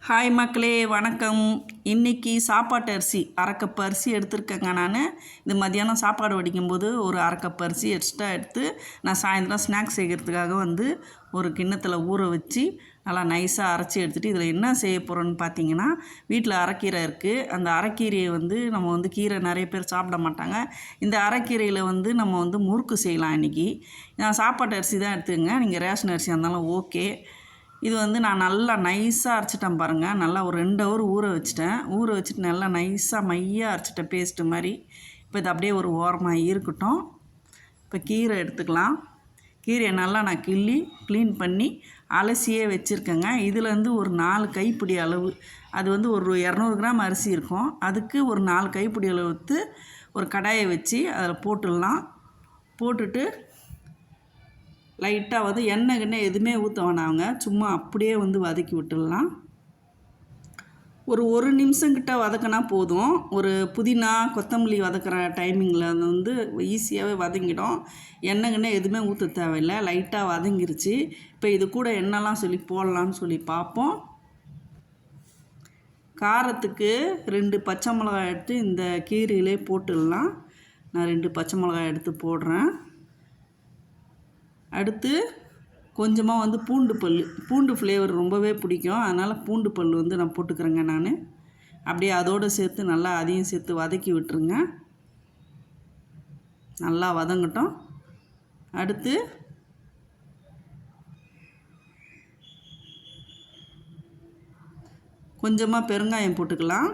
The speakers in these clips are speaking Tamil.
ஹாய் மக்களே, வணக்கம். இன்றைக்கி சாப்பாட்டு அரிசி அரைக்கப்பு அரிசி எடுத்துருக்கேங்க. நான் இது மத்தியானம் சாப்பாடு வடிக்கும்போது ஒரு அரைக்கப்பு அரிசி எக்ஸ்ட்ரா எடுத்து நான் சாயந்தரம் ஸ்நாக்ஸ் செய்கிறதுக்காக ஒரு கிண்ணத்தில் ஊற வச்சு நல்லா நைஸாக அரைச்சி எடுத்துகிட்டு இதில் என்ன செய்ய போகிறோன்னு பார்த்தீங்கன்னா, வீட்டில் அரைக்கீரை இருக்குது. அந்த அரைக்கீரையை நம்ம கீரை நிறைய பேர் சாப்பிட மாட்டாங்க. இந்த அரைக்கீரையில் நம்ம முறுக்கு செய்யலாம். இன்றைக்கி நான் சாப்பாட்டு அரிசி தான் எடுத்துக்கங்க. நீங்கள் ரேஷன் அரிசியாக இருந்தாலும் ஓகே. இது நான் நல்லா நைஸாக அரைச்சிட்டேன் பாருங்கள். நல்லா ஒரு 2 ஹவர் ஊற வச்சுட்டு நல்லா நைஸாக மையாக அரைச்சிட்டேன், பேஸ்ட்டு மாதிரி. இப்போ இது அப்படியே ஒரு ஓரமாக இருக்கட்டும். இப்போ கீரை எடுத்துக்கலாம். கீரையை நல்லா நான் க்ளீன் பண்ணி அலசியே வச்சுருக்கேங்க. இதுலேருந்து ஒரு 4 கைப்பிடி அளவு, அது ஒரு 200 கிராம் அரிசி இருக்கும். அதுக்கு ஒரு 4 கைப்பிடி அளவு ஒரு கடாயை வச்சு அதில் போட்டுடலாம். போட்டுட்டு லைட்டாக எண்ணெய் எதுவுமே ஊற்ற வேணாங்க, சும்மா அப்படியே வதக்கி விட்டுடலாம். ஒரு நிமிஷங்கிட்ட வதக்கினா போதும். ஒரு புதினா கொத்தமல்லி வதக்கிற டைமிங்கில் ஈஸியாகவே வதங்கிடும். எண்ணெய் எதுவுமே ஊற்ற தேவையில்லை. லைட்டாக வதங்கிருச்சு. இப்போ இது கூட என்னெல்லாம் போடலான்னு பார்ப்போம். காரத்துக்கு 2 பச்சை மிளகாய் எடுத்து இந்த கீரையிலே போட்டுடலாம். நான் 2 பச்சை மிளகாய் எடுத்து போடுறேன். அடுத்து கொஞ்சமாக பூண்டு ஃப்ளேவர் ரொம்பவே பிடிக்கும், அதனால் பூண்டு பல் நான் போட்டுக்கிறேங்க. நான் அப்படியே அதோடு சேர்த்து நல்லா அதையும் சேர்த்து வதக்கி விட்டுருங்க. நல்லா வதங்கட்டும். அடுத்து கொஞ்சமாக பெருங்காயம் போட்டுக்கலாம்.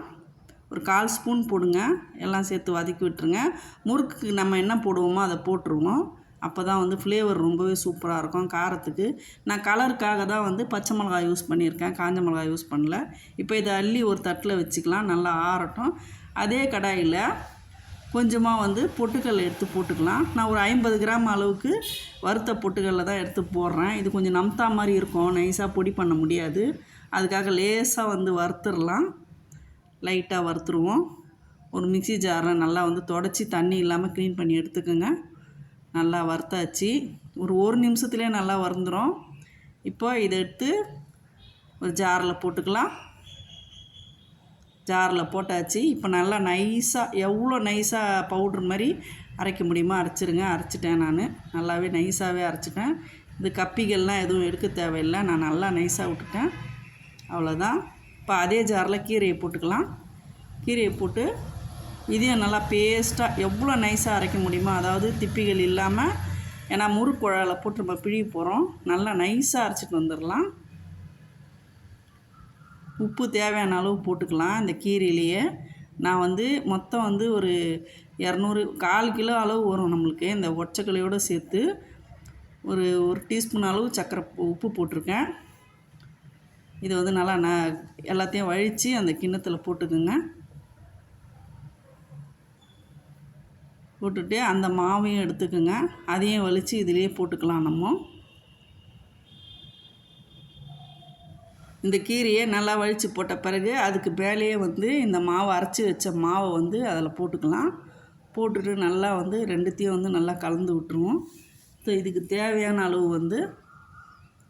ஒரு 1/4 ஸ்பூன் போடுங்க. எல்லாம் சேர்த்து வதக்கி விட்டுருங்க. முறுக்குக்கு நம்ம என்ன போடுவோமோ அதை போட்டுருவோம். அப்போ தான் ஃப்ளேவர் ரொம்பவே சூப்பராக இருக்கும். காரத்துக்கு நான் கலருக்காக தான் பச்சை மிளகாய் யூஸ் பண்ணியிருக்கேன், காஞ்ச மிளகாய் யூஸ் பண்ணல. இப்போ இதை அள்ளி ஒரு தட்டில் வச்சுக்கலாம், நல்லா ஆறட்டும். அதே கடாயில் கொஞ்சமாக பொட்டுக்கடலை எடுத்து போட்டுக்கலாம். நான் ஒரு 50 கிராம் அளவுக்கு வறுத்த பொட்டுக்கடலை தான் எடுத்து போடுறேன். இது கொஞ்சம் நம்தா மாதிரி இருக்கும், நைஸாக பொடி பண்ண முடியாது. அதுக்காக லேசாக வறுத்துடலாம். லைட்டாக வறுத்துருவோம். ஒரு மிக்ஸி ஜாரில் நல்லா தொடச்சி தண்ணி இல்லாமல் க்ளீன் பண்ணி எடுத்துக்கோங்க. நல்லா வறுத்தாச்சு. ஒரு நிமிஷத்துலேயே நல்லா வறுந்துடும். இப்போ இதை எடுத்து ஒரு ஜாரில் போட்டுக்கலாம். ஜாரில் போட்டாச்சு. இப்போ நல்லா நைஸாக, எவ்வளோ நைஸாக பவுட்ரு மாதிரி அரைக்க முடியுமோ அரைச்சிருங்க. அரைச்சிட்டேன். நான் நல்லாவே நைஸாகவே அரைச்சிட்டேன். இது கப்பிகள்லாம் எதுவும் எடுக்க தேவையில்லை, நான் நல்லா நைஸாக விட்டுட்டேன். அவ்வளோதான். இப்போ அதே ஜாரில் கீரையை போட்டுக்கலாம். கீரையை போட்டு இதையும் நல்லா பேஸ்ட்டாக எவ்வளோ நைஸாக அரைக்க முடியுமோ, அதாவது திப்பிகள் இல்லாமல், ஏன்னா முறுக்குழாயில் போட்டு நம்ம பிழிய போகிறோம். நல்லா நைஸாக அரைச்சிட்டு வந்துடலாம். உப்பு தேவையான அளவு போட்டுக்கலாம். இந்த கீரையிலேயே நான் மொத்தம் ஒரு 1/4 கிலோ அளவு வரும் நம்மளுக்கு. இந்த ஒச்சக்கலையோடு சேர்த்து ஒரு டீஸ்பூன் அளவு உப்பு போட்டிருக்கேன். இதை நல்லா எல்லாத்தையும் வழித்து அந்த கிண்ணத்தில் போட்டுக்குங்க. போட்டுட்டு அந்த மாவையும் எடுத்துக்கோங்க. அதையும் வலித்து இதிலே போட்டுக்கலாம். நம்ம இந்த கீரையை நல்லா வலித்து போட்ட பிறகு அதுக்கு மேலேயே இந்த மாவை அரைச்சி வச்ச மாவை அதில் போட்டுக்கலாம். போட்டுட்டு நல்லா ரெண்டுத்தையும் நல்லா கலந்து விட்டுருவோம். ஸோ இதுக்கு தேவையான அளவு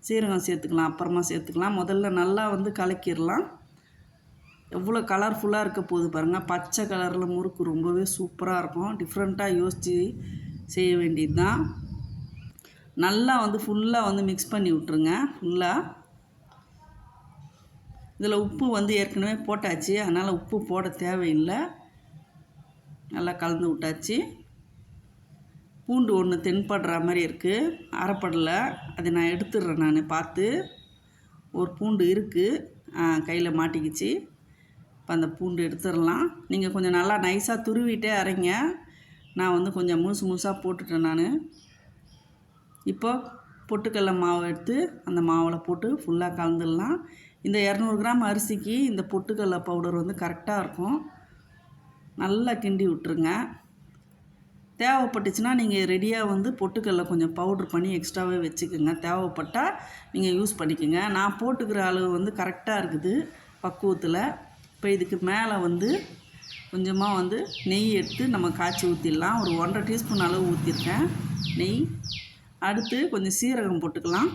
சீரகம் சேர்த்துக்கலாம், அப்புறமா சேர்த்துக்கலாம். முதல்ல நல்லா கலக்கிடலாம். எவ்வளோ கலர்ஃபுல்லாக இருக்க போகுது பாருங்கள். பச்சை கலரில் முறுக்கு ரொம்பவே சூப்பராக இருக்கும். டிஃப்ரெண்ட்டாக யோசித்து செய்ய வேண்டியது தான். நல்லா ஃபுல்லாக மிக்ஸ் பண்ணி விட்ருங்க. ஃபுல்லாக இதில் உப்பு ஏற்கனவே போட்டாச்சு, அதனால் உப்பு போட தேவையில்லை. நல்லா கலந்து விட்டாச்சு. பூண்டு ஒன்று தென்படுற மாதிரி இருக்குது, அரைப்படலை. அதை நான் எடுத்துடுறேன். நான் பார்த்து ஒரு பூண்டு இருக்குது, கையில் மாட்டிக்கிச்சு. இப்போ அந்த பூண்டு எடுத்துடலாம். நீங்கள் கொஞ்சம் நல்லா நைஸாக துருவிட்டே அரைங்க. நான் கொஞ்சம் முழுசாக போட்டுட்டேன். நான் இப்போ பொட்டுக்கடலை மாவு எடுத்து அந்த மாவில் போட்டு ஃபுல்லாக கலந்துடலாம். இந்த 200 கிராம் அரிசிக்கு இந்த பொட்டுக்கடலை பவுடர் கரெக்டாக இருக்கும். நல்லா கிண்டி விட்டுருங்க. தேவைப்பட்டுச்சுன்னா நீங்கள் ரெடியாக பொட்டுக்கடலை கொஞ்சம் பவுட்ரு பண்ணி எக்ஸ்ட்ராவே வச்சுக்கோங்க. தேவைப்பட்டால் நீங்கள் யூஸ் பண்ணிக்கோங்க. நான் போட்டுக்கிற அளவு கரெக்டாக இருக்குது பக்குவத்தில். இப்போ இதுக்கு மேலே கொஞ்சமாக நெய் எடுத்து நம்ம காய்ச்சி ஊற்றிடலாம். ஒரு 1.5 டீஸ்பூன் அளவு ஊற்றிருக்கேன் நெய். அடுத்து கொஞ்சம் சீரகம் போட்டுக்கலாம்.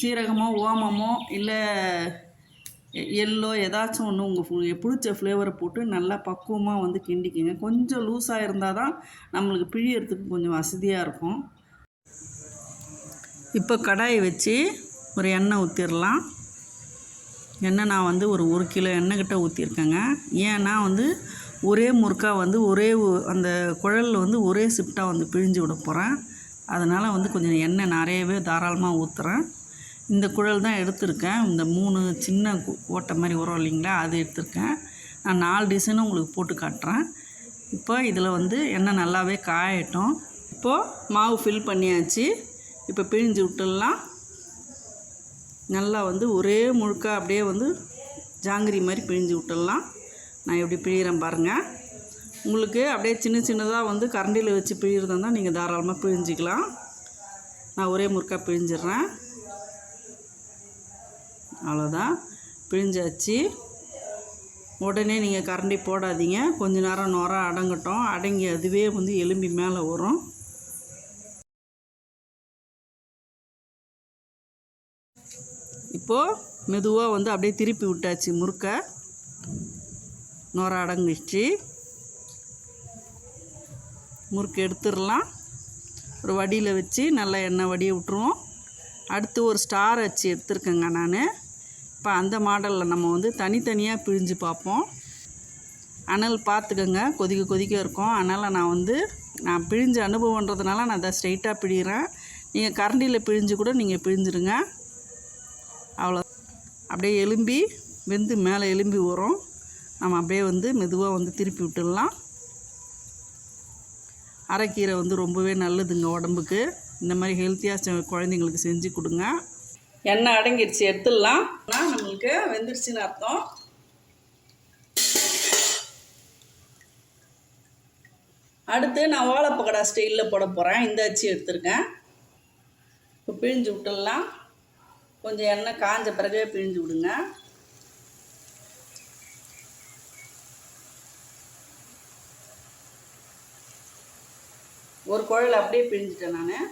சீரகமோ ஓமமோ இல்லை எள்ளோ ஏதாச்சும் ஒன்று உங்களுக்கு பிடிச்ச ஃப்ளேவரை போட்டு நல்லா பக்குவமாக வந்து கிண்டிக்கிங்க. கொஞ்சம் லூஸாக இருந்தால் தான் நம்மளுக்கு பிழியறதுக்கு கொஞ்சம் வசதியாக இருக்கும். இப்போ கடாயை வச்சு ஒரு எண்ணெய் ஊற்றிடலாம். எண்ணெய் நான் வந்து ஒரு கிலோ எண்ணெய் கிட்ட ஊற்றிருக்கேங்க. ஏன்னா வந்து ஒரே முறுக்கா வந்து அந்த குழலில் வந்து ஒரே ஷிஃப்டாக வந்து பிழிஞ்சு விட போகிறேன். அதனால் வந்து கொஞ்சம் எண்ணெய் நிறையவே தாராளமாக ஊற்றுறேன். இந்த குழல் தான் எடுத்திருக்கேன். இந்த 3 சின்ன ஓட்டை மாதிரி வரும் இல்லைங்களா, அது எடுத்திருக்கேன். நான் 4 டிசைனும் உங்களுக்கு போட்டு காட்டுறேன். இப்போ இதில் வந்து எண்ணெய் நல்லாவே காயட்டும். இப்போது மாவு ஃபில் பண்ணியாச்சு. இப்போ பிழிஞ்சு விட்டுடலாம். நல்லா வந்து ஒரே முழுக்காக அப்படியே வந்து ஜாங்கிரி மாதிரி பிழிஞ்சு விட்டுடலாம். நான் எப்படி பிழிகிறேன் பாருங்கள். உங்களுக்கு அப்படியே சின்ன சின்னதாக வந்து கரண்டியில் வச்சு பிழிகிறதா இருந்தால் நீங்கள் தாராளமாக பிழிஞ்சிக்கலாம். நான் ஒரே முறுக்காக பிழிஞ்சிட்றேன். அவ்வளோதான், பிழிஞ்சாச்சு. உடனே நீங்கள் கரண்டி போடாதீங்க. கொஞ்ச நேரம் நுர அடங்கட்டும். அடங்கி அதுவே வந்து எலும்பி மேலே வரும். இப்போது மெதுவாக வந்து அப்படியே திருப்பி விட்டாச்சு. முறுக்கை நுர அடங்கிடுச்சு. முறுக்கு எடுத்துடலாம். ஒரு வடியில் வச்சு நல்லா எண்ணெய் வடியை விட்டுருவோம். அடுத்து ஒரு ஸ்டார் அச்சு எடுத்துருக்கேங்க நான். இப்போ அந்த மாடலில் நம்ம வந்து தனித்தனியாக பிழிஞ்சு பார்ப்போம். அனல் பார்த்துக்கோங்க, கொதிக்க இருக்கும். அதனால் நான் பிழிஞ்ச அனுபவன்றதுனால நான் அதை ஸ்ட்ரைட்டாக பிழிகிறேன். நீங்கள் கரண்டியில் பிழிஞ்சு கூட நீங்கள் பிழிஞ்சிடுங்க. அவ்வளோ அப்படியே எலும்பி வெந்து மேலே எலும்பி வரும். நம்ம அப்படியே வந்து மெதுவாக வந்து திருப்பி விட்டுடலாம். அரைக்கீரை வந்து ரொம்பவே நல்லதுங்க உடம்புக்கு. இந்த மாதிரி ஹெல்த்தியாக குழந்தைங்களுக்கு செஞ்சு கொடுங்க. எண்ணெய் அடங்கிடுச்சு, எடுத்துடலாம். நம்மளுக்கு வெந்துருச்சுன்னு அர்த்தம். அடுத்து நான் வாழைப்பக்கடா ஸ்டைலில் போட போகிறேன். இந்த அச்சு எடுத்துருக்கேன். இப்போ பிழிஞ்சு விட்டுடலாம். கொஞ்சம் எண்ணெய் காஞ்ச பிறகு பிழிஞ்சு விடுங்க. ஒரு குழல் அப்படியே பிழிஞ்சிட்டேன் நான்.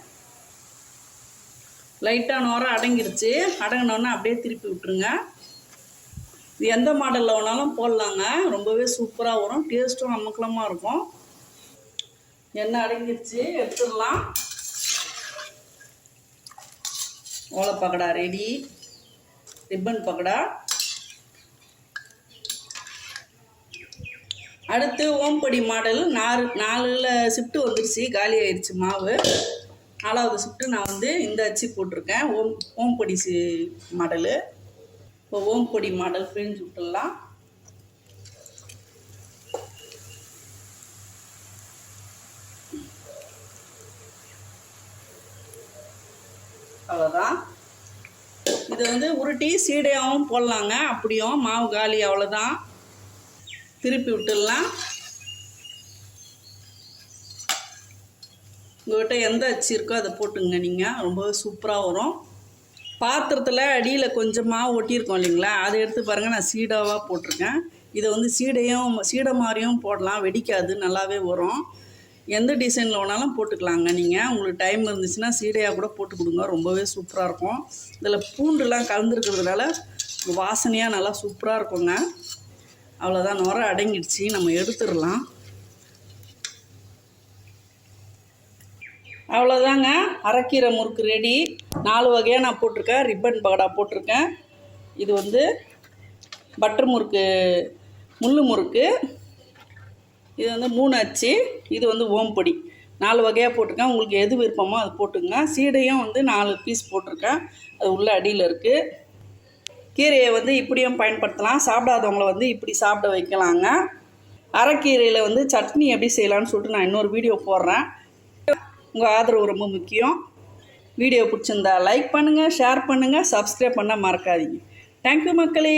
லைட்டாக நுர அடங்கிடுச்சு. அடங்கினோன்னே அப்படியே திருப்பி விட்டுருங்க. இது எந்த மாடலில் வேணாலும் போடலாங்க. ரொம்பவே சூப்பராக வரும். டேஸ்ட்டும் அமக்கலமாக இருக்கும். எண்ணெய் அடங்கிடுச்சு, எடுத்துடலாம். ஓலை பக்கடா ரெடி. ரிப்பன் பக்கடா. அடுத்து ஓம்படி மாடல் 4 ஷிஃப்ட்டு வந்துருச்சு. காலி ஆயிடுச்சு மாவு. 4வது ஷிஃப்ட்டு நான் வந்து இந்த அச்சு போட்டிருக்கேன். ஓம்படி மாடலு. இப்போ ஓம்பொடி மாடல் பிழிஞ்சு விட்டுடலாம். அவ்வளோதான். இது வந்து உருட்டி சீடையாகவும் போடலாங்க. அப்படியும் மாவு காலி. அவ்வளோதான், திருப்பி விட்டுடலாம். உங்கள்கிட்ட எந்த அச்சு இருக்கோ அதை போட்டுங்க. நீங்கள் ரொம்பவே சூப்பராக வரும். பாத்திரத்தில் அடியில் கொஞ்சம் மாவு ஒட்டியிருக்கோம் இல்லைங்களா, அதை எடுத்து பாருங்கள். நான் சீடாவாக போட்டிருக்கேன். இதை வந்து சீடை மாதிரியும் போடலாம், வெடிக்காது, நல்லாவே வரும். எந்த டிசைனில் வேணாலும் போட்டுக்கலாங்க. நீங்கள் உங்களுக்கு டைம் இருந்துச்சுன்னா சீடையாக கூட போட்டு கொடுங்க, ரொம்பவே சூப்பராக இருக்கும். இதில் பூண்டுலாம் கலந்துருக்கிறதுனால வாசனையாக நல்லா சூப்பராக இருக்குங்க. அவ்வளோதான், நுர அடங்கிடுச்சு. நம்ம எடுத்துடலாம். அவ்வளோதாங்க, அரைக்கீரை முறுக்கு ரெடி. 4 வகையாக நான் போட்டிருக்கேன். ரிப்பன் பகடா போட்டிருக்கேன். இது வந்து பட்டர் முறுக்கு, முள்ளு முறுக்கு. இது வந்து 3 அச்சு. இது வந்து ஓம்பொடி. 4 வகையாக போட்டிருக்கேன். உங்களுக்கு எது விருப்பமோ அது போட்டுங்க. சீடையும் வந்து 4 பீஸ் போட்டிருக்கேன். அது உள்ள அடியில் இருக்குது. கீரையை வந்து இப்படியும் பயன்படுத்தலாம். சாப்பிடாதவங்கள வந்து இப்படி சாப்பிட வைக்கலாங்க. அரைக்கீரையில் வந்து சட்னி எப்படி செய்யலான்னு சொல்லிட்டு நான் இன்னொரு வீடியோ போடுறேன். உங்கள் ஆதரவு ரொம்ப முக்கியம். வீடியோ பிடிச்சிருந்தா லைக் பண்ணுங்கள், ஷேர் பண்ணுங்கள், சப்ஸ்கிரைப் பண்ண மறக்காதீங்க. தேங்க்யூ மக்களே.